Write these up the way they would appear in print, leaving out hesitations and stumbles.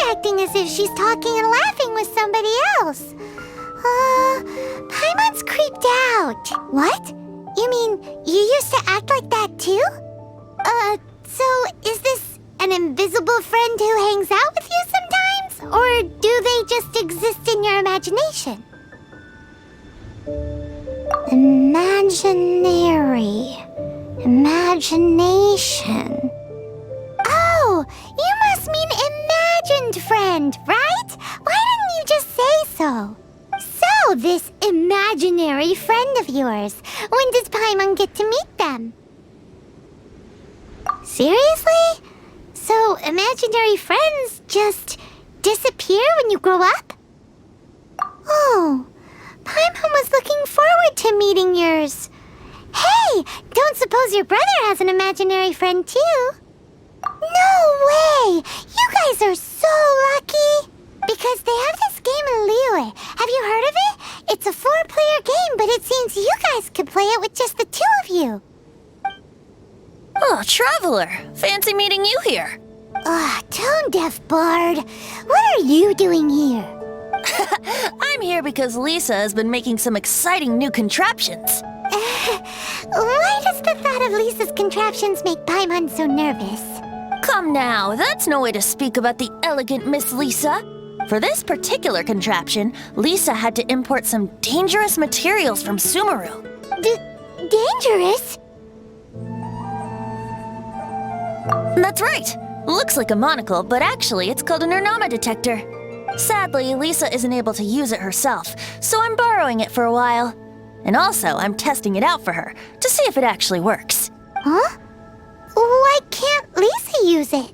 acting as if she's talking and laughing with somebody else. Paimon's creeped out. What? You mean you used to act like that too? So is this an invisible friend who hangs out with you sometimes? Or do they just exist in your imagination? Imagination. Oh, you must mean imagined friend, right? Why didn't you just say so? So, this imaginary friend of yours, when does Paimon get to meet them? Seriously? So, imaginary friends just disappear when you grow up? Oh, Paimon was looking forward to meeting yours. Hey, don't suppose your brother has an imaginary friend too? No way! You guys are so lucky! Because they have this game in Liyue. Have you heard of it? It's a 4-player game, but it seems you guys could play it with just the 2 of you. Oh, Traveler! Fancy meeting you here. Tone-deaf bard. What are you doing here? I'm here because Lisa has been making some exciting new contraptions. Why does the thought of Lisa's contraptions make Paimon so nervous? Come now, that's no way to speak about the elegant Miss Lisa. For this particular contraption, Lisa had to import some dangerous materials from Sumeru. Dangerous? That's right. Looks like a monocle, but actually it's called an Ernama detector. Sadly, Lisa isn't able to use it herself, so I'm borrowing it for a while. And also, I'm testing it out for her, to see if it actually works. Huh? Why can't Lisa use it?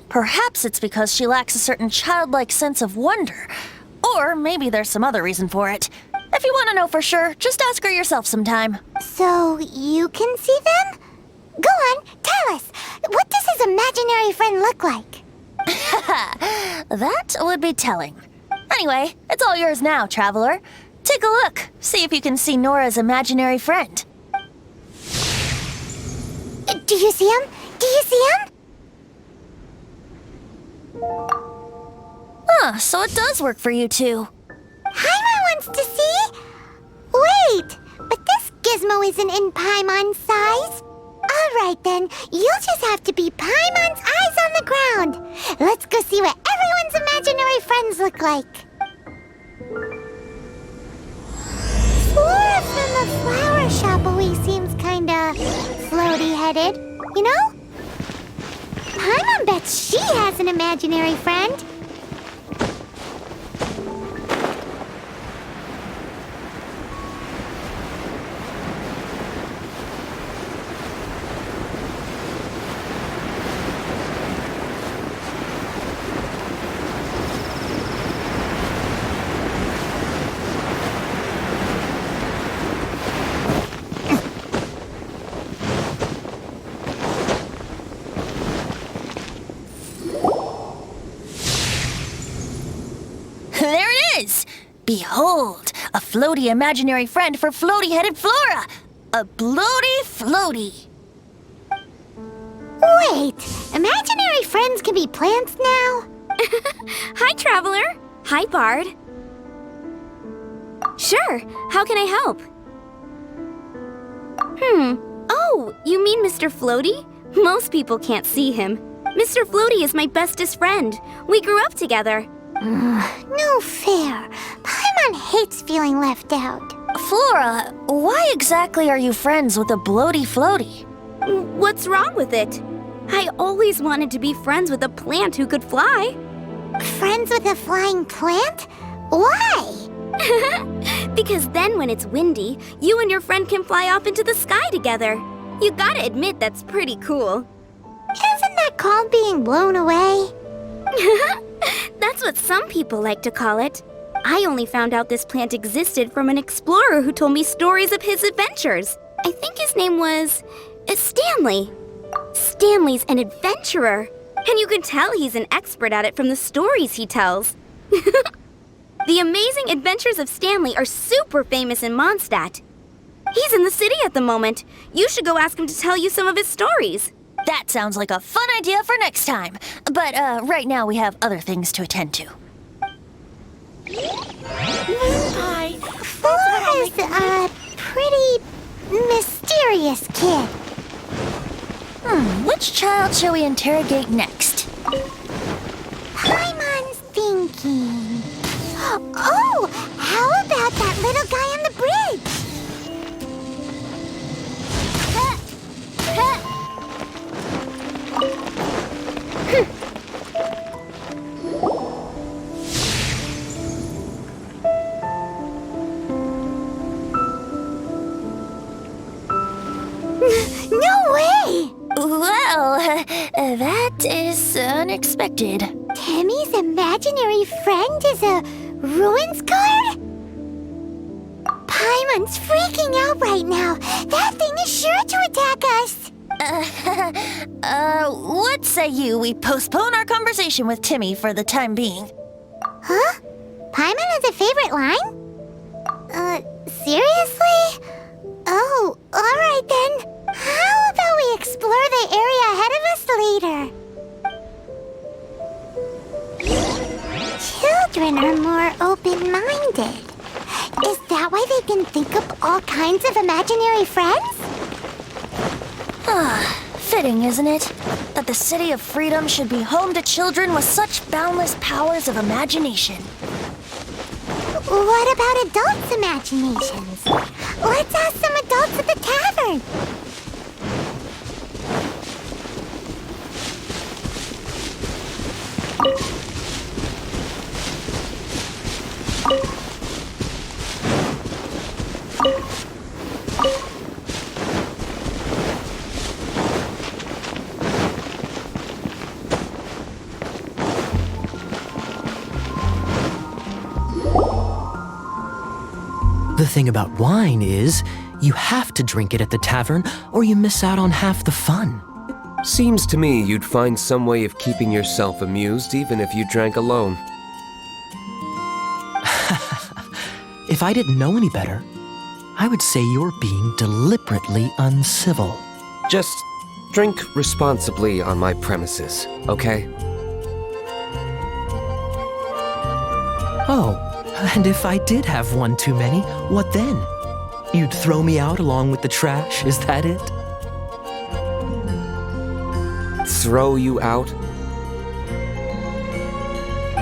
Perhaps it's because she lacks a certain childlike sense of wonder. Or maybe there's some other reason for it. If you want to know for sure, just ask her yourself sometime. So, you can see them? Go on, tell us. What does his imaginary friend look like? That would be telling. Anyway, it's all yours now, Traveler. Take a look. See if you can see Nora's imaginary friend. Do you see him? Do you see him? So it does work for you two. Paimon wants to see? Wait, but this gizmo isn't in Paimon's size. Alright then, you'll just have to be Paimon's eyes on the ground. Let's go see what everyone's imaginary friends look like. Flora from the flower shop always seems kinda floaty-headed, you know? Paimon bets she has an imaginary friend. There it is! Behold, a floaty imaginary friend for floaty-headed Flora! A bloaty floaty! Wait, imaginary friends can be plants now? Hi, Traveler. Hi, Bard. Sure, how can I help? Oh, you mean Mr. Floaty? Most people can't see him. Mr. Floaty is my bestest friend. We grew up together. No fair. Paimon hates feeling left out. Flora, why exactly are you friends with a bloaty floaty? What's wrong with it? I always wanted to be friends with a plant who could fly. Friends with a flying plant? Why? Because then when it's windy, you and your friend can fly off into the sky together. You gotta admit that's pretty cool. Isn't that called being blown away? That's what some people like to call it. I only found out this plant existed from an explorer who told me stories of his adventures. I think his name was Stanley. Stanley's an adventurer, and you can tell he's an expert at it from the stories he tells. The amazing adventures of Stanley are super famous in Mondstadt. He's in the city at the moment. You should go ask him to tell you some of his stories. That sounds like a fun idea for next time. But right now we have other things to attend to. Flora's a pretty mysterious kid. Which child shall we interrogate next? Paimon's thinking. Oh, how about that little guy on the bridge? No way! Well, that is unexpected. Timmy's imaginary friend is a ruins guard? Paimon's freaking out right now. That thing is sure to attack us. What say you we postpone our conversation with Timmy for the time being? Huh? Paimon has a favorite line? Seriously? Oh, alright then. How about we explore the area ahead of us later? Children are more open-minded. Is that why they can think up all kinds of imaginary friends? Fitting, isn't it? That the City of Freedom should be home to children with such boundless powers of imagination. What about adults' imaginations? Let's ask some adults at the tavern. The thing about wine is, you have to drink it at the tavern or you miss out on half the fun. Seems to me you'd find some way of keeping yourself amused even if you drank alone. If I didn't know any better, I would say you're being deliberately uncivil. Just drink responsibly on my premises, okay? Oh, and if I did have one too many, what then? You'd throw me out along with the trash, is that it? Throw you out?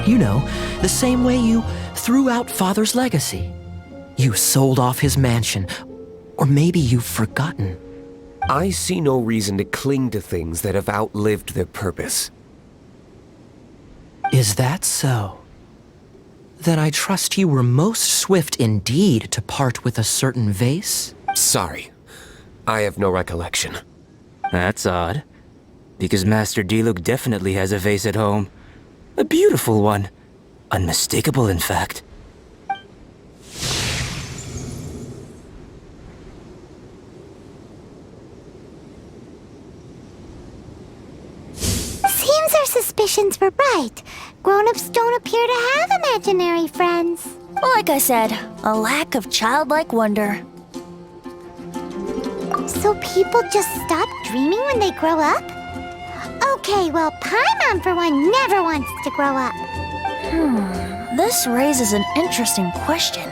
You know, the same way you threw out Father's legacy. You sold off his mansion, or maybe you've forgotten. I see no reason to cling to things that have outlived their purpose. Is that so? Then I trust you were most swift indeed to part with a certain vase? Sorry, I have no recollection. That's odd, because Master Diluc definitely has a vase at home. A beautiful one. Unmistakable, in fact. Seems our suspicions were right. Grown-ups don't appear to have imaginary friends. Like I said, a lack of childlike wonder. So people just stop dreaming when they grow up? Okay, well, Paimon, for one, never wants to grow up. This raises an interesting question.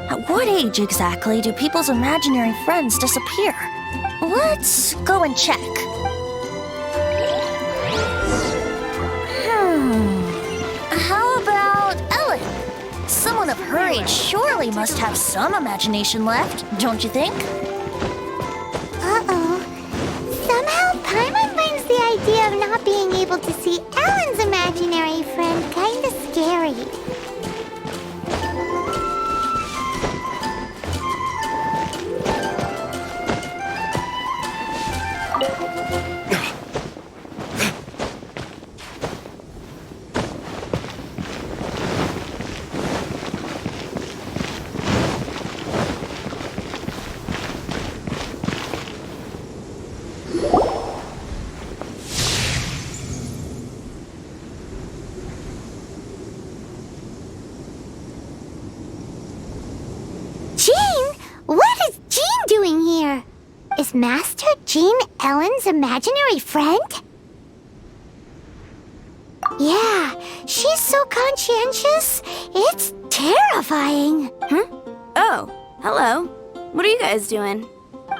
At what age exactly do people's imaginary friends disappear? Let's go and check. How about Ellen? Someone of her age surely must have some imagination left, don't you think? Uh-oh. Somehow Paimon finds the idea of not being able to see Ellen's imaginary friend kinda scary. Is Master Jean Ellen's imaginary friend? Yeah, she's so conscientious. It's terrifying. Huh? Oh, hello. What are you guys doing?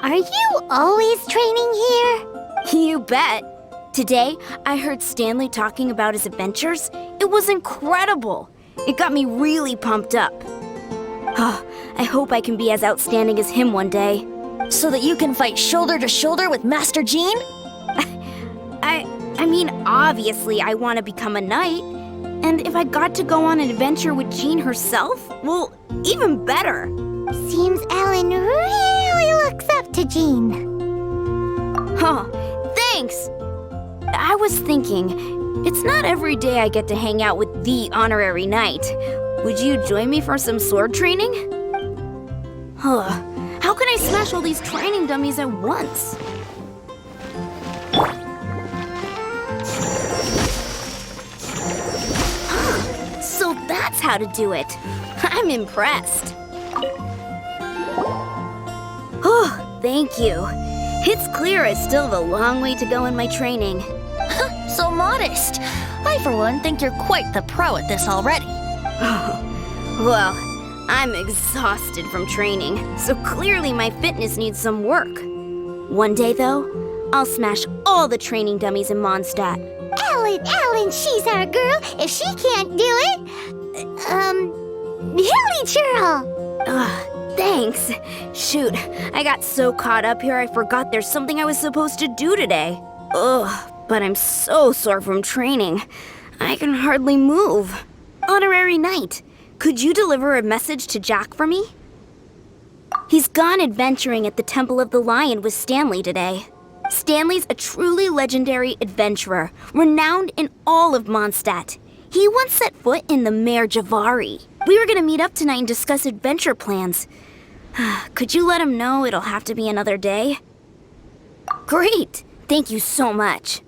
Are you always training here? You bet. Today, I heard Stanley talking about his adventures. It was incredible. It got me really pumped up. Oh, I hope I can be as outstanding as him one day. So that you can fight shoulder to shoulder with Master Jean? I mean, obviously I want to become a knight. And if I got to go on an adventure with Jean herself, well, even better. Seems Ellen really looks up to Jean. Huh, thanks. I was thinking, it's not every day I get to hang out with the honorary knight. Would you join me for some sword training? Huh, how can I smash all these training dummies at once? So that's how to do it. I'm impressed. Oh, thank you. It's clear I still have a long way to go in my training. So modest. I, for one, think you're quite the pro at this already. Well, I'm exhausted from training, so clearly my fitness needs some work. One day, though, I'll smash all the training dummies in Mondstadt. Ellen, she's our girl. If she can't do it, Hilly Churl. Thanks. Shoot, I got so caught up here I forgot there's something I was supposed to do today. Ugh, but I'm so sore from training. I can hardly move. Honorary Knight, could you deliver a message to Jack for me? He's gone adventuring at the Temple of the Lion with Stanley today. Stanley's a truly legendary adventurer, renowned in all of Mondstadt. He once set foot in the Mare Javari. We were gonna meet up tonight and discuss adventure plans. Could you let him know it'll have to be another day? Great! Thank you so much.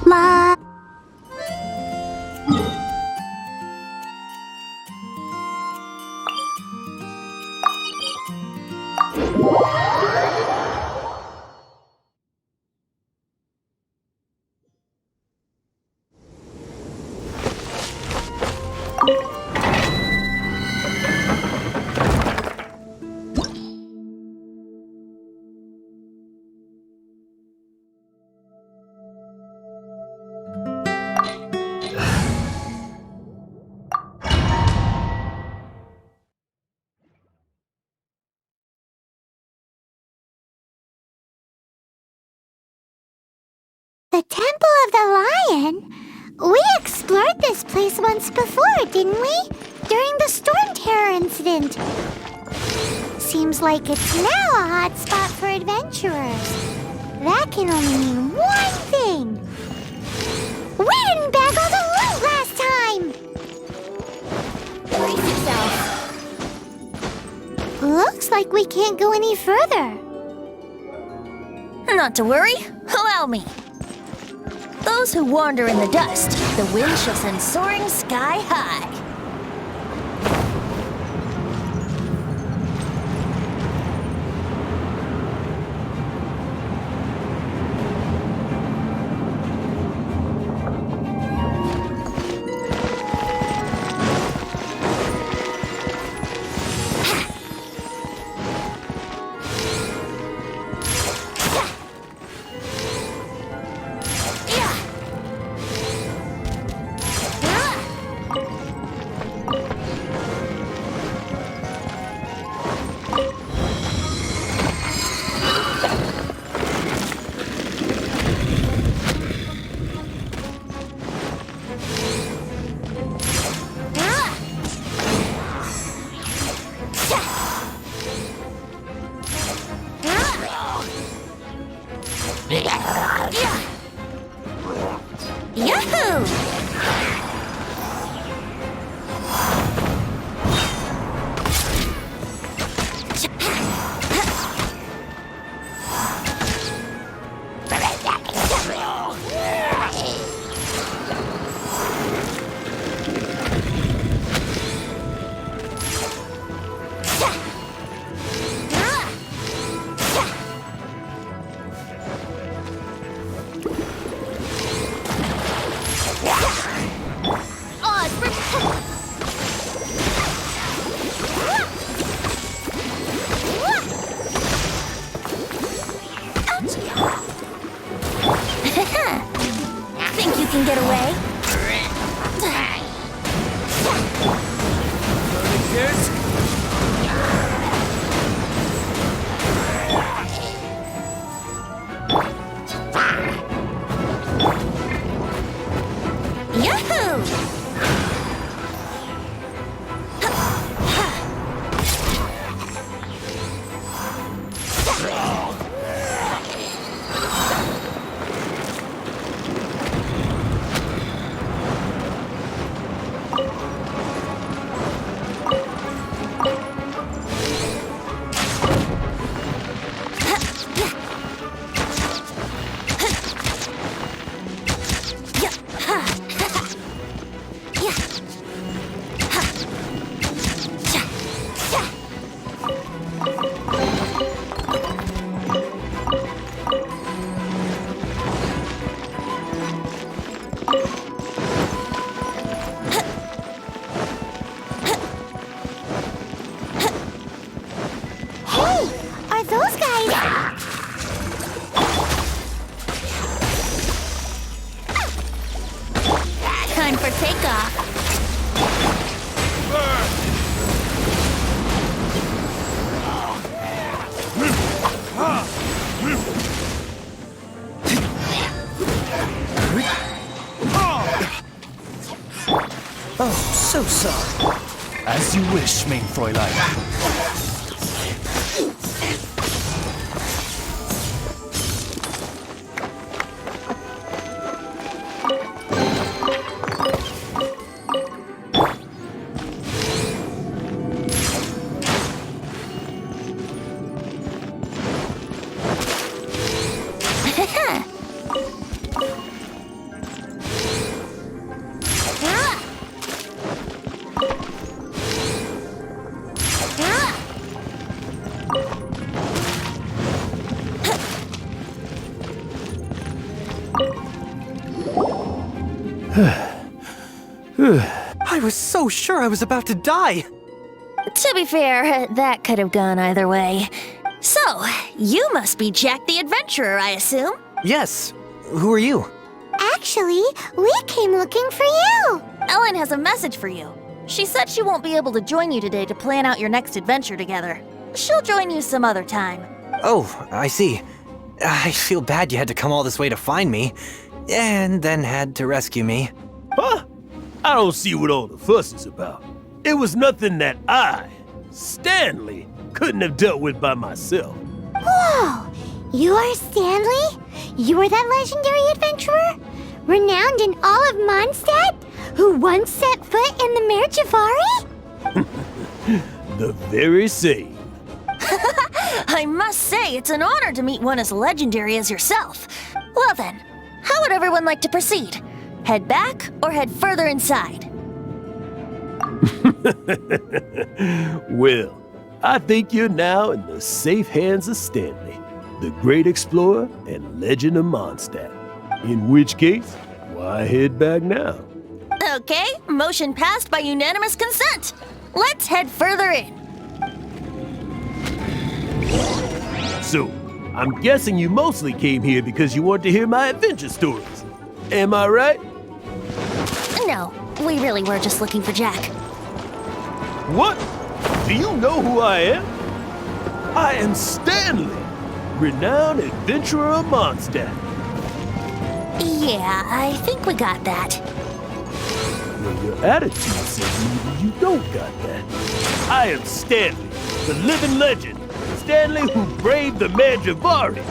Ma. The Temple of the Lion? We explored this place once before, didn't we? During the Storm Terror incident. Seems like it's now a hot spot for adventurers. That can only mean one thing. We didn't bag all the loot last time! Brace yourself. Looks like we can't go any further. Not to worry. Allow me. Those who wander in the dust, the wind shall send soaring sky high. Yahoo! get away. Yahoo! Are those guys? Time for takeoff. Oh, so sorry. As you wish, mein Fräulein. I was so sure I was about to die. To be fair, that could have gone either way. So, you must be Jack the Adventurer, I assume? Yes. Who are you? Actually, we came looking for you. Ellen has a message for you. She said she won't be able to join you today to plan out your next adventure together. She'll join you some other time. Oh, I see. I feel bad you had to come all this way to find me, and then had to rescue me. Huh? I don't see what all the fuss is about. It was nothing that I, Stanley, couldn't have dealt with by myself. Whoa! You are Stanley? You are that legendary adventurer? Renowned in all of Mondstadt? Who once set foot in the Mare Javari? The very same. I must say, it's an honor to meet one as legendary as yourself. Well then, how would everyone like to proceed? Head back or head further inside? Well, I think you're now in the safe hands of Stanley, the great explorer and legend of Mondstadt. In which case, why head back now? Okay, motion passed by unanimous consent. Let's head further in. So, I'm guessing you mostly came here because you want to hear my adventure stories. Am I right? No, we really were just looking for Jack. What? Do you know who I am? I am Stanley, renowned adventurer of Mondstadt. Yeah, I think we got that. Well, your attitude says maybe you don't got that. I am Stanley, the living legend. Stanley who braved the Mare Javari.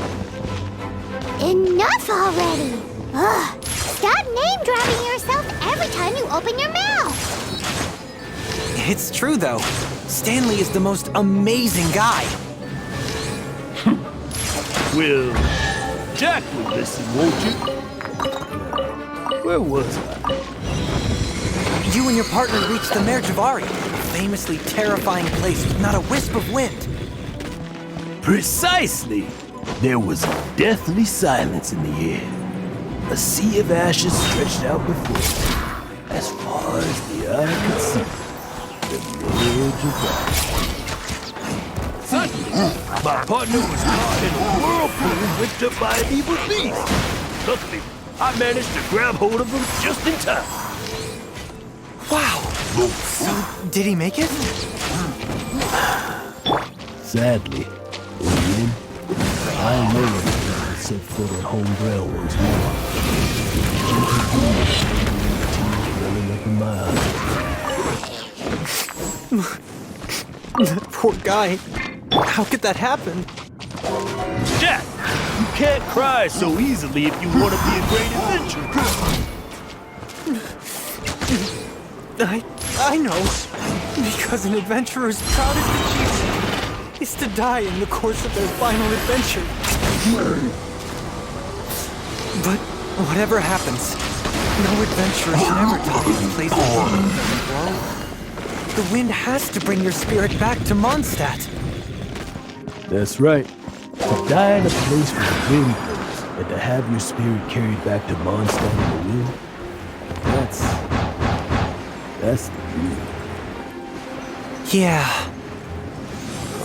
Enough already! Ugh! Stop name-dropping yourself every time you open your mouth! It's true, though. Stanley is the most amazing guy. Well, Jack will listen, won't you? Now, where was I? You and your partner reached the Mare Javari, a famously terrifying place with not a wisp of wind. Precisely! There was a deathly silence in the air. A sea of ashes stretched out before me. As far as the eye could see, the Mare Javari. Suddenly, my partner was caught in a whirlpool whipped up by an evil beast. Luckily, I managed to grab hold of him just in time. Wow! So, did he make it? Sadly, William, I know that I set foot on home ground once more. Tears welling up in my eyes. Poor guy. How could that happen? Jack, you can't cry so easily if you want to be a great adventurer. I know. Because an adventurer's proudest achievement is to die in the course of their final adventure. But whatever happens, no adventurer should ever die in a place where the wind doesn't blow. The wind has to bring your spirit back to Mondstadt. That's right. To die in a place where the wind blows and to have your spirit carried back to Mondstadt in the wind, that's the dream. Yeah.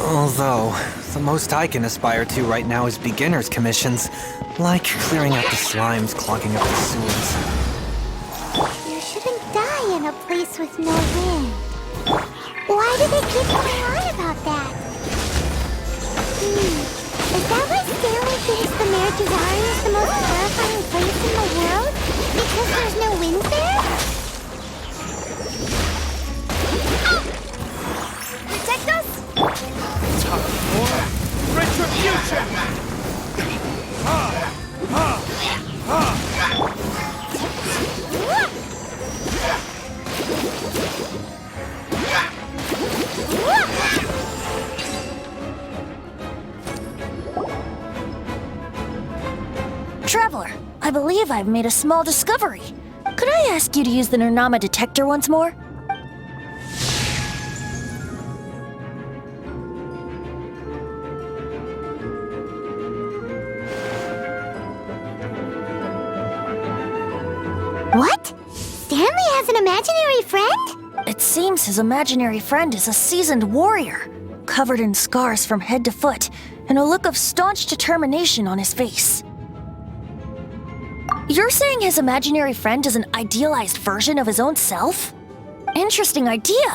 Although, the most I can aspire to right now is beginner's commissions, like clearing out the slimes clogging up the sewers. You shouldn't die in a place with no wind. Why do they keep going on about that? Is that why Stanley thinks the Meritazari is the most terrifying place in the world? Because there's no wind there? Protect us! Retribution! Traveler, I believe I've made a small discovery. Could I ask you to use the Nernama detector once more? What? Stanley has an imaginary friend? It seems his imaginary friend is a seasoned warrior, covered in scars from head to foot, and a look of staunch determination on his face. You're saying his imaginary friend is an idealized version of his own self? Interesting idea,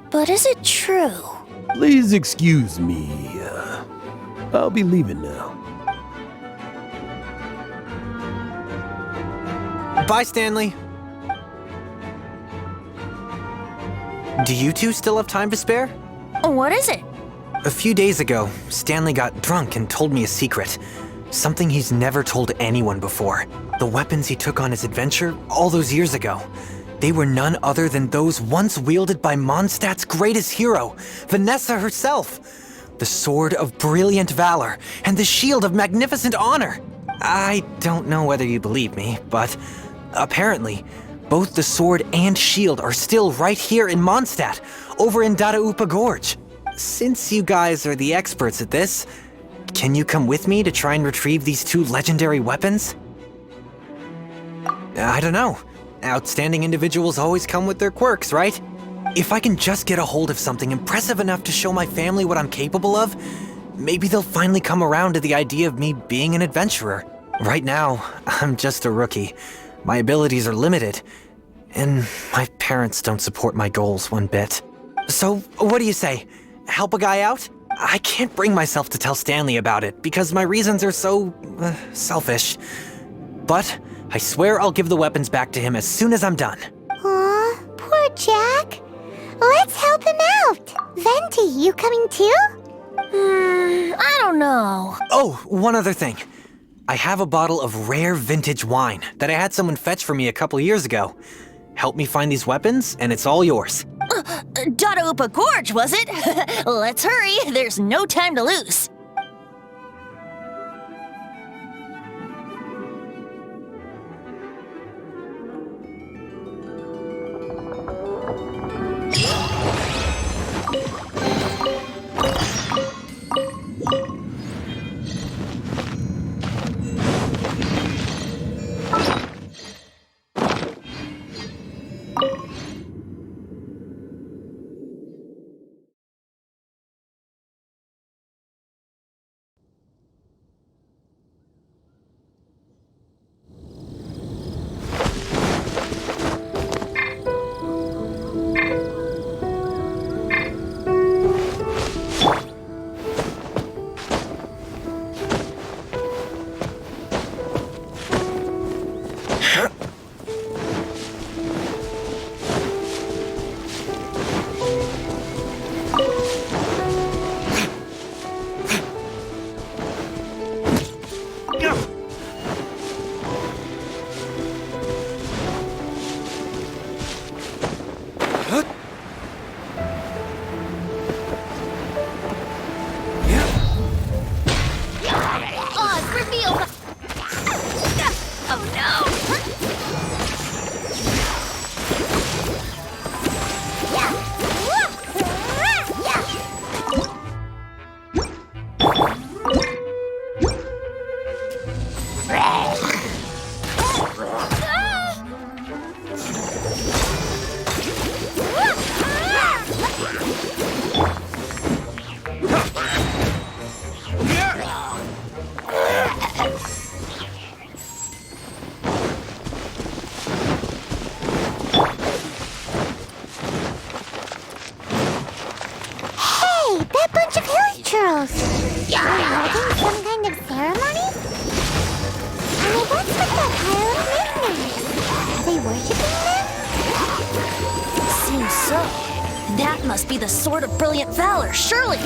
but is it true? Please excuse me. I'll be leaving now. Bye, Stanley. Do you two still have time to spare? What is it? A few days ago, Stanley got drunk and told me a secret. Something he's never told anyone before. The weapons he took on his adventure all those years ago. They were none other than those once wielded by Mondstadt's greatest hero, Vanessa herself. The Sword of Brilliant Valor and the Shield of Magnificent Honor. I don't know whether you believe me, but apparently, both the sword and shield are still right here in Mondstadt, over in Dadaupa Gorge. Since you guys are the experts at this, can you come with me to try and retrieve these two legendary weapons? I don't know. Outstanding individuals always come with their quirks, right? If I can just get a hold of something impressive enough to show my family what I'm capable of, maybe they'll finally come around to the idea of me being an adventurer. Right now, I'm just a rookie. My abilities are limited, and my parents don't support my goals one bit. So, what do you say? Help a guy out? I can't bring myself to tell Stanley about it because my reasons are so selfish. But I swear I'll give the weapons back to him as soon as I'm done. Aw, poor Jack. Let's help him out. Venti, you coming too? I don't know. Oh, one other thing. I have a bottle of rare vintage wine that I had someone fetch for me a couple years ago. Help me find these weapons, and it's all yours. Dadaupa Gorge, was it? Let's hurry, there's no time to lose. worshipping them? Seems so. That must be the Sword of Brilliant Valor, surely!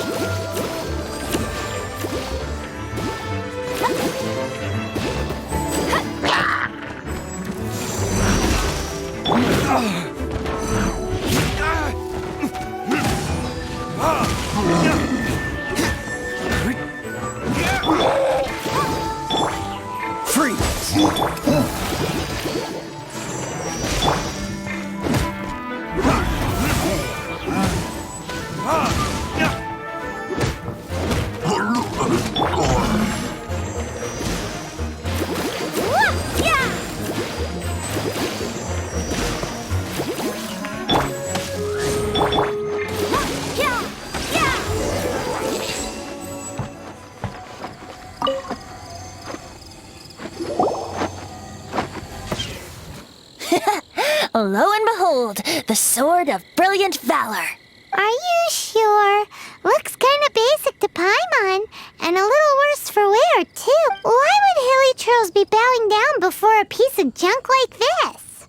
Lo and behold, the Sword of Brilliant Valor. Are you sure? Looks kinda basic to Paimon, and a little worse for wear, too. Why would hilly churls be bowing down before a piece of junk like this?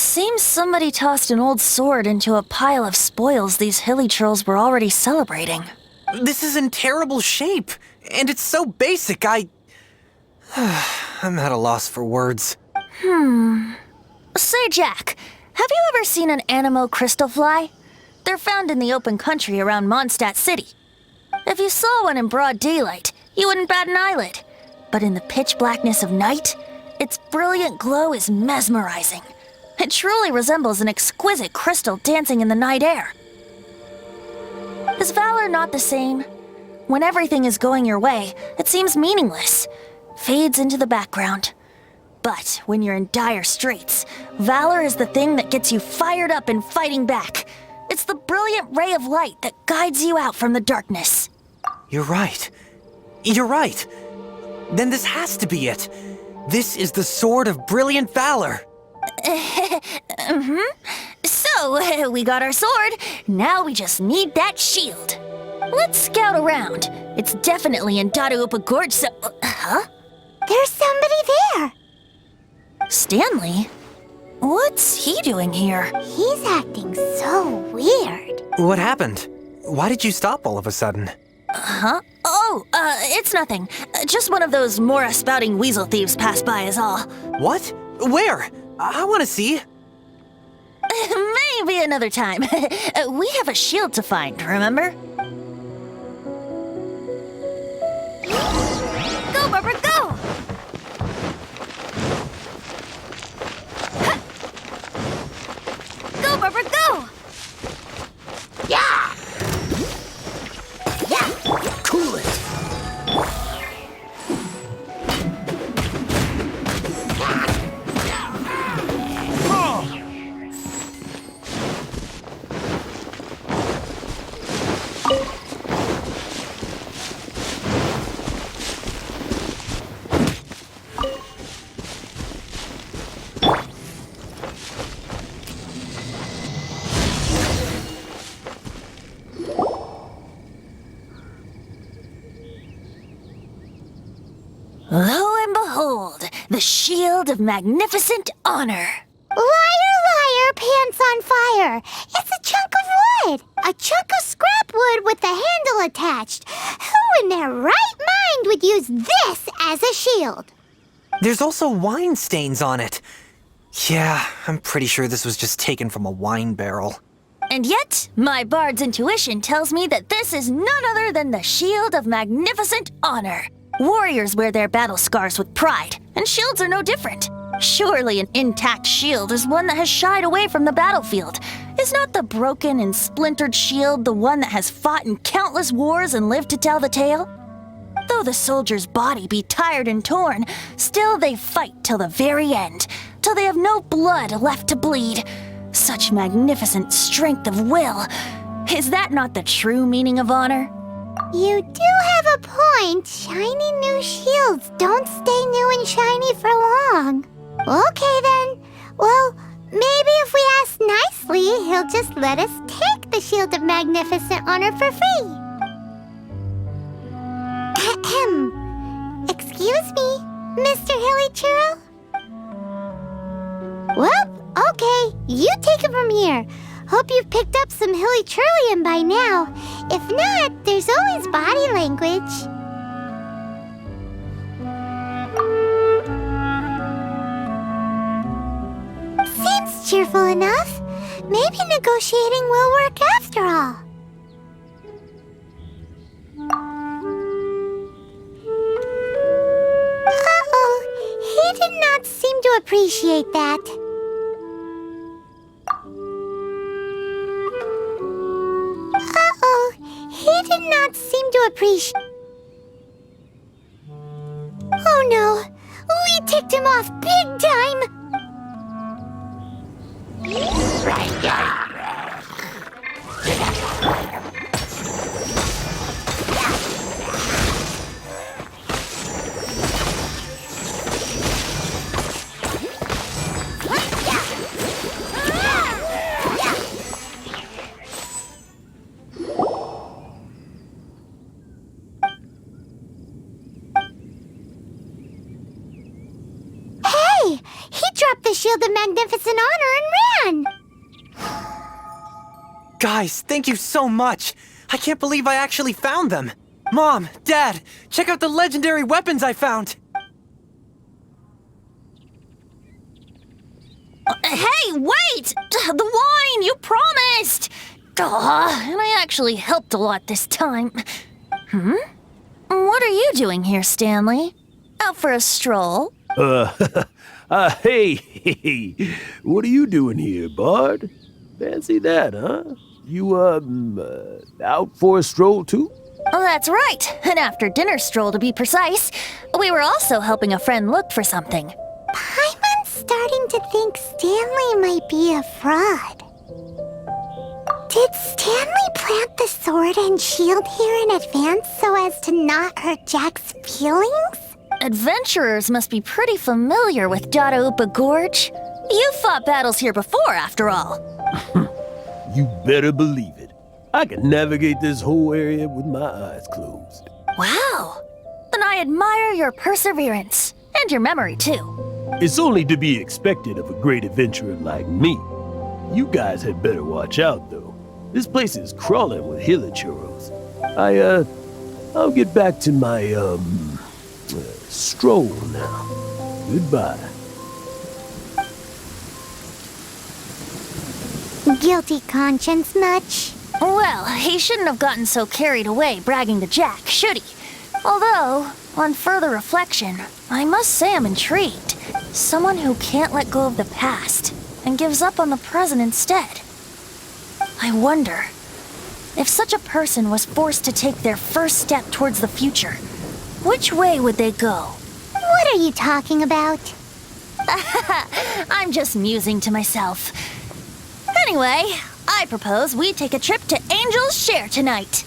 Seems somebody tossed an old sword into a pile of spoils these hilly churls were already celebrating. This is in terrible shape, and it's so basic, I'm at a loss for words. Say, Jack, have you ever seen an Anemo crystal fly? They're found in the open country around Mondstadt City. If you saw one in broad daylight, you wouldn't bat an eyelid. But in the pitch blackness of night, its brilliant glow is mesmerizing. It truly resembles an exquisite crystal dancing in the night air. Is valor not the same? When everything is going your way, it seems meaningless, fades into the background. But when you're in dire straits, valor is the thing that gets you fired up and fighting back. It's the brilliant ray of light that guides you out from the darkness. You're right. You're right. Then this has to be it. This is the Sword of Brilliant Valor. So, we got our sword. Now we just need that shield. Let's scout around. It's definitely in Dadaupa Gorge, so... Huh? There's somebody there. Stanley? What's he doing here? He's acting so weird. What happened? Why did you stop all of a sudden? Huh? Oh, it's nothing. Just one of those Mora spouting weasel thieves passed by is all. What? Where? I want to see. Maybe another time. We have a shield to find, remember? Go, Barbara, go! Go, Barbara, go! Yeah! Cool it. Lo and behold, the shield of magnificent honor. Liar, liar, pants on fire. It's a chunk of wood. A chunk of scrap wood with the handle attached. Who in their right mind would use this as a shield? There's also wine stains on it. Yeah, I'm pretty sure this was just taken from a wine barrel. And yet, my bard's intuition tells me that this is none other than the shield of magnificent honor. Warriors wear their battle scars with pride, and shields are no different. Surely an intact shield is one that has shied away from the battlefield. Is not the broken and splintered shield the one that has fought in countless wars and lived to tell the tale? Though the soldier's body be tired and torn, still they fight till the very end, till they have no blood left to bleed. Such magnificent strength of will. Is that not the true meaning of honor? You do have a point. Shiny new shields don't stay new and shiny for long. Okay then. Well, maybe if we ask nicely, he'll just let us take the Shield of Magnificent Honor for free. Ahem. Excuse me, Mr. Hilly Churl? You take it from here. Hope you've picked up some hilly Churlian by now. If not, there's always body language. Seems cheerful enough. Maybe negotiating will work after all. Uh-oh, he did not seem to appreciate that. Uh-oh, he did not seem to appreciate... Oh no, we ticked him off big time! Hey! He dropped the Shield of Magnificent Honor and ran! Guys, thank you so much! I can't believe I actually found them! Mom, Dad, check out the legendary weapons I found! Hey, wait! The wine, you promised! And I actually helped a lot this time. What are you doing here, Stanley? Out for a stroll? Hey, what are you doing here, Bard? Fancy that, huh? You, out for a stroll too? That's right, an after-dinner stroll to be precise. We were also helping a friend look for something. Paimon's starting to think Stanley might be a fraud. Did Stanley plant the sword and shield here in advance so as to not hurt Jack's feelings? Adventurers must be pretty familiar with Dadaupa Gorge. You've fought battles here before, after all. You better believe it. I can navigate this whole area with my eyes closed. Wow. Then I admire your perseverance. And your memory, too. It's only to be expected of a great adventurer like me. You guys had better watch out, though. This place is crawling with hilichurros. I'll get back to my, stroll now. Goodbye. Guilty conscience much? Well, he shouldn't have gotten so carried away bragging to Jack, should he? Although, on further reflection, I must say I'm intrigued. Someone who can't let go of the past and gives up on the present instead. I wonder, if such a person was forced to take their first step towards the future, which way would they go? What are you talking about? I'm just musing to myself. Anyway, I propose we take a trip to Angel's Share tonight.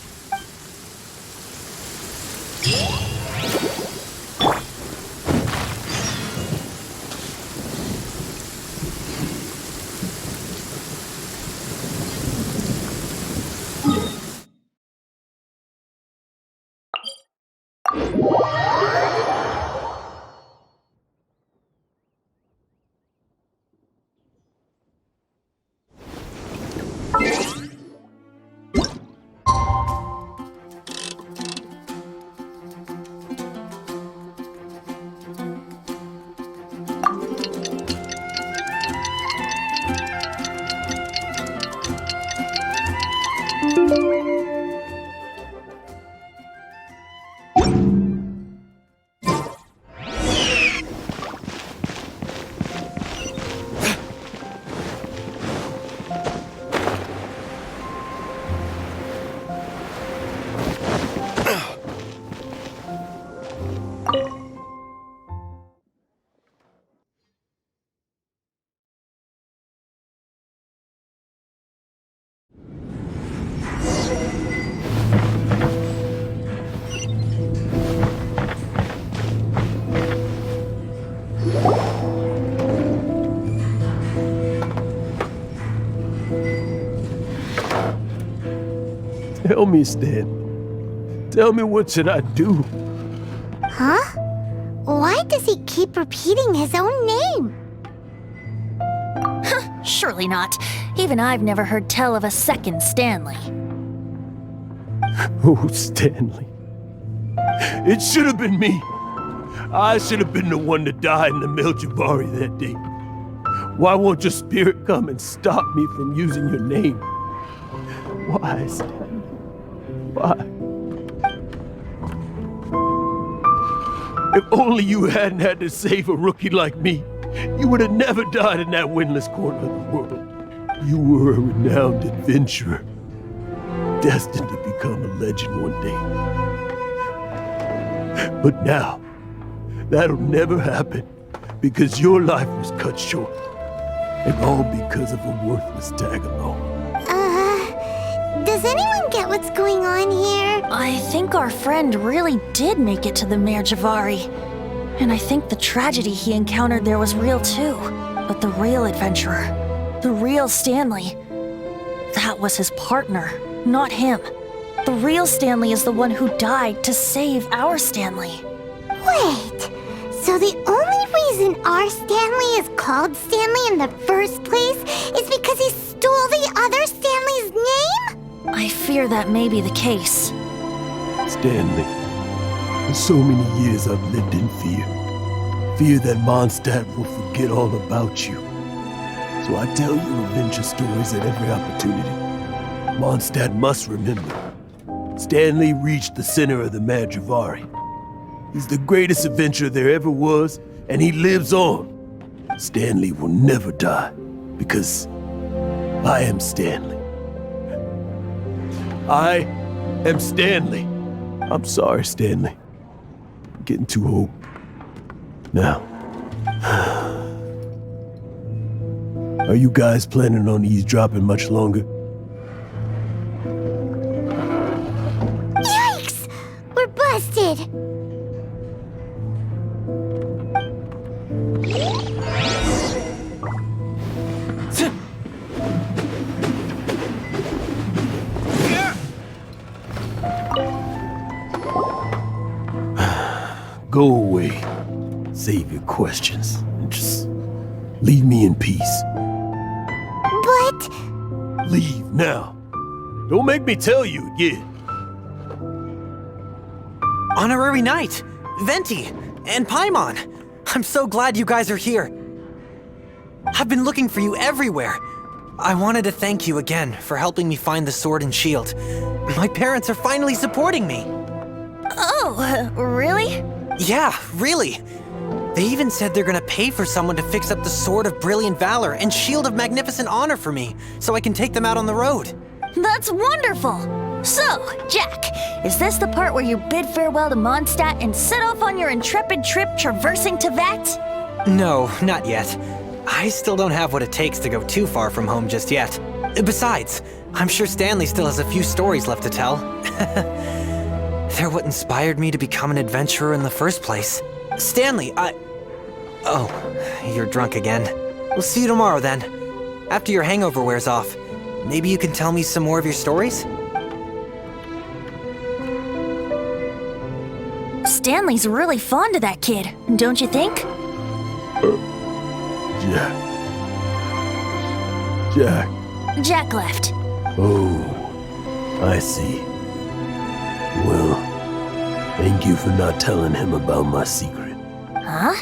Tell me, Stan. Tell me, what should I do? Huh? Why does he keep repeating his own name? Surely not. Even I've never heard tell of a second Stanley. Oh, Stanley. It should have been me. I should have been the one to die in the Melchivari that day. Why won't your spirit come and stop me from using your name? Why, Stanley? Why? If only you hadn't had to save a rookie like me, you would have never died in that windless corner of the world. You were a renowned adventurer, destined to become a legend one day. But now, that'll never happen, because your life was cut short, and all because of a worthless tag-along. Does anyone get what's going on here? I think our friend really did make it to the Merjavari. And I think the tragedy he encountered there was real too. But the real adventurer, the real Stanley, that was his partner, not him. The real Stanley is the one who died to save our Stanley. Wait, so the only reason our Stanley is called Stanley in the first place is because he stole the other Stanley's name? I fear that may be the case. Stanley, for so many years I've lived in fear. Fear that Mondstadt will forget all about you. So I tell you adventure stories at every opportunity. Mondstadt must remember. Stanley reached the center of the Merjavari. He's the greatest adventurer there ever was, and he lives on. Stanley will never die, because I am Stanley. I am Stanley. I'm sorry, Stanley. I'm getting too old. Now, are you guys planning on eavesdropping much longer? Yikes! We're busted! Go away. Save your questions. And just leave me in peace. But... Leave now. Don't make me tell you again. Honorary Knight, Venti, and Paimon. I'm so glad you guys are here. I've been looking for you everywhere. I wanted to thank you again for helping me find the sword and shield. My parents are finally supporting me. Oh, really? Yeah, really. They even said they're gonna pay for someone to fix up the Sword of Brilliant Valor and Shield of Magnificent Honor for me, so I can take them out on the road. That's wonderful! So, Jack, is this the part where you bid farewell to Mondstadt and set off on your intrepid trip traversing Teyvat? No, not yet. I still don't have what it takes to go too far from home just yet. Besides, I'm sure Stanley still has a few stories left to tell. They're what inspired me to become an adventurer in the first place. Stanley, Oh, you're drunk again. We'll see you tomorrow then. After your hangover wears off, maybe you can tell me some more of your stories? Stanley's really fond of that kid, don't you think? Jack. Jack left. Oh, I see. Well, thank you for not telling him about my secret. Huh?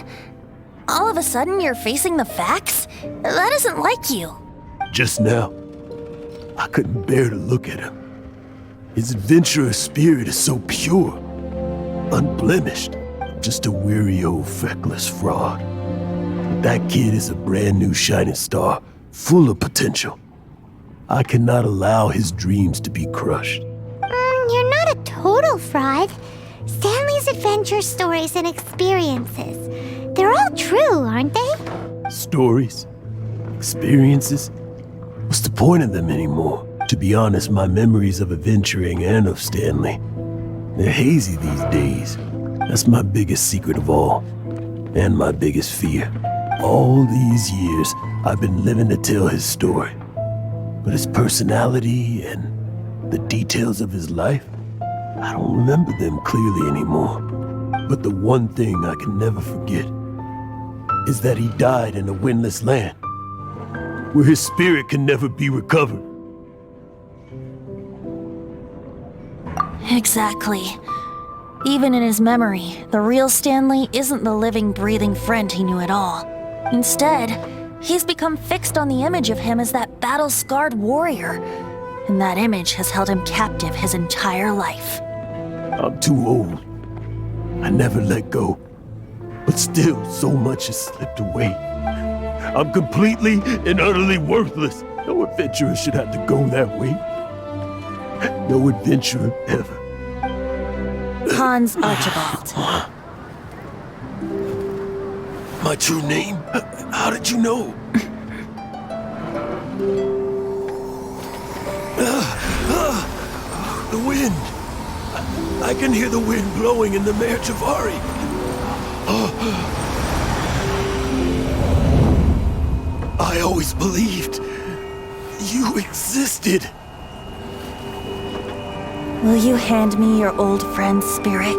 All of a sudden you're facing the facts? That isn't like you. Just now, I couldn't bear to look at him. His adventurous spirit is so pure, unblemished. Just a weary old feckless fraud. But that kid is a brand new shining star, full of potential. I cannot allow his dreams to be crushed. You're not a total fraud. Stanley's adventure stories and experiences, they're all true, aren't they? Stories? Experiences? What's the point of them anymore? To be honest, my memories of adventuring and of Stanley, they're hazy these days. That's my biggest secret of all, and my biggest fear. All these years, I've been living to tell his story. But his personality and the details of his life, I don't remember them clearly anymore. But the one thing I can never forget is that he died in a windless land. where his spirit can never be recovered. Exactly. Even in his memory, the real Stanley isn't the living, breathing friend he knew at all. Instead, he's become fixed on the image of him as that battle-scarred warrior. And that image has held him captive his entire life. I'm too old. I never let go. But still, so much has slipped away. I'm completely and utterly worthless. No adventurer should have to go that way. No adventurer ever. Hans Archibald. My true name? How did you know? The wind. I can hear the wind blowing in the Mare Javari. I always believed you existed. Will you hand me your old friend's spirit?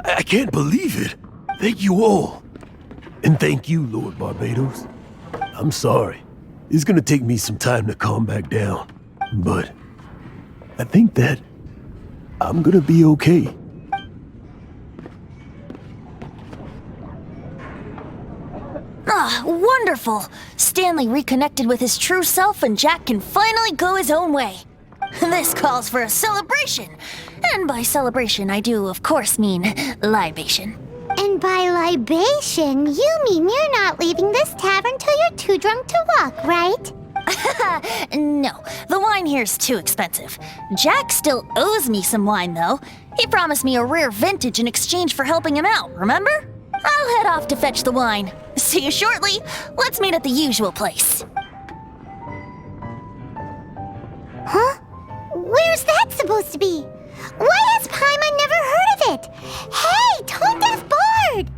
I can't believe it. Thank you all. And thank you, Lord Barbados. I'm sorry. It's gonna take me some time to calm back down. But I think that I'm gonna be okay. Ah, wonderful! Stanley reconnected with his true self and Jack can finally go his own way. This calls for a celebration. And by celebration, I do, of course, mean libation. And by libation, you mean you're not leaving this tavern till you're too drunk to walk, right? No, the wine here's too expensive. Jack still owes me some wine, though. He promised me a rare vintage in exchange for helping him out, remember? I'll head off to fetch the wine. See you shortly. Let's meet at the usual place. Huh? Where's that supposed to be? Why has Paimon never heard of it? Hey, Tone Deaf Bard!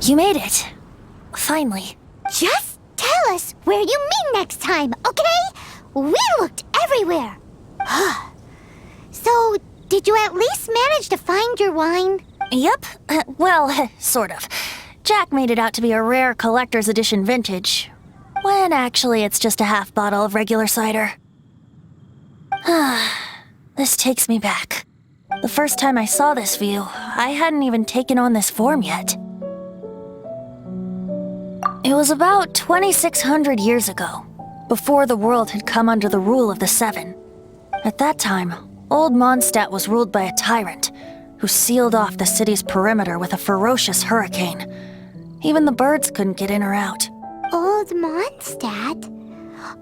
You made it. Finally. Just tell us where you meet next time, okay? We looked everywhere. So, did you at least manage to find your wine? Yep. Well, sort of. Jack made it out to be a rare collector's edition vintage, when actually it's just a half bottle of regular cider. This takes me back. The first time I saw this view, I hadn't even taken on this form yet. It was about 2,600 years ago, before the world had come under the rule of the Seven. At that time, Old Mondstadt was ruled by a tyrant who sealed off the city's perimeter with a ferocious hurricane. Even the birds couldn't get in or out. Old Mondstadt?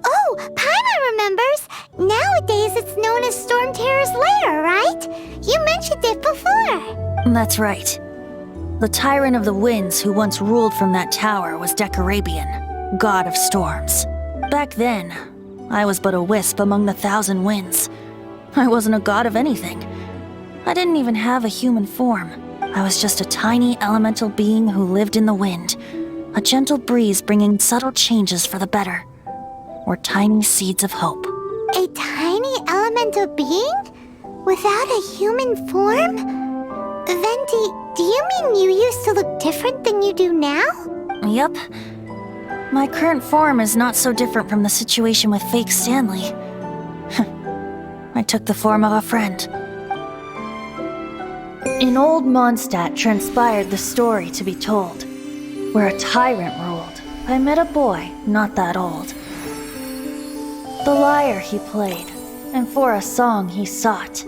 Oh, Paimon remembers! Nowadays it's known as Storm Terror's Lair, right? You mentioned it before. That's right. The Tyrant of the Winds who once ruled from that tower was Decarabian, god of storms. Back then, I was but a wisp among the 1,000 winds. I wasn't a god of anything. I didn't even have a human form. I was just a tiny elemental being who lived in the wind, a gentle breeze bringing subtle changes for the better, or tiny seeds of hope. A tiny elemental being? Without a human form? Venti, do you mean you used to look different than you do now? Yup. My current form is not so different from the situation with fake Stanley. I took the form of a friend. In Old Mondstadt transpired the story to be told, where a tyrant ruled. I met a boy not that old. The lyre he played, and for a song he sought.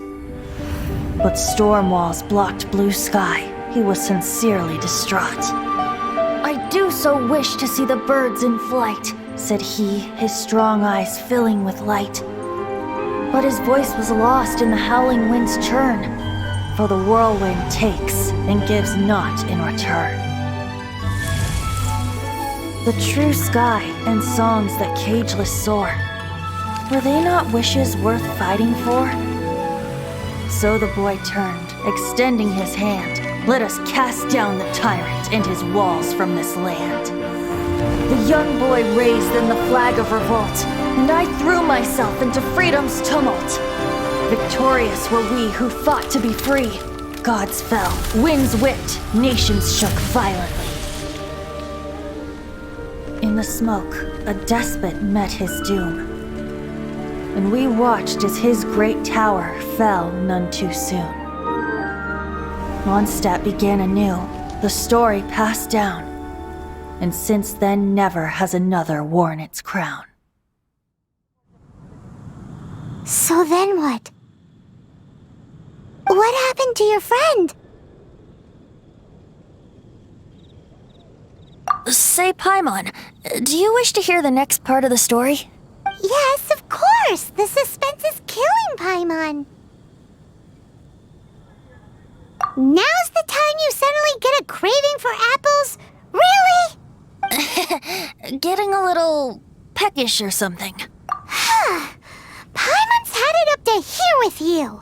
But storm walls blocked blue sky. He was sincerely distraught. I do so wish to see the birds in flight, said he, his strong eyes filling with light. But his voice was lost in the howling wind's churn, for the whirlwind takes and gives not in return. The true sky and songs that cageless soar, were they not wishes worth fighting for? So the boy turned, extending his hand. Let us cast down the tyrant and his walls from this land. The young boy raised then the flag of revolt, and I threw myself into freedom's tumult. Victorious were we who fought to be free. Gods fell, winds whipped, nations shook violently. In the smoke, a despot met his doom, and we watched as his great tower fell none too soon. Mondstadt began anew, the story passed down, and since then never has another worn its crown. So then what? What happened to your friend? Say, Paimon, do you wish to hear the next part of the story? Yes, of course! The suspense is killing, Paimon! Now's the time you suddenly get a craving for apples? Really? Getting a little peckish or something. Paimon's had it up to here with you!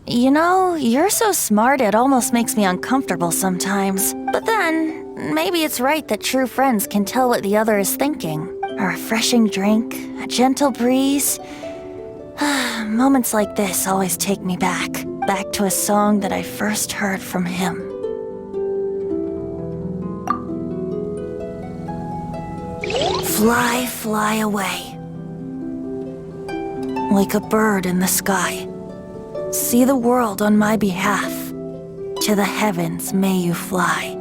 You know, you're so smart it almost makes me uncomfortable sometimes. But then, maybe it's right that true friends can tell what the other is thinking. A refreshing drink, a gentle breeze. Moments like this always take me back to a song that I first heard from him. Fly, fly away. Like a bird in the sky. See the world on my behalf. To the heavens may you fly.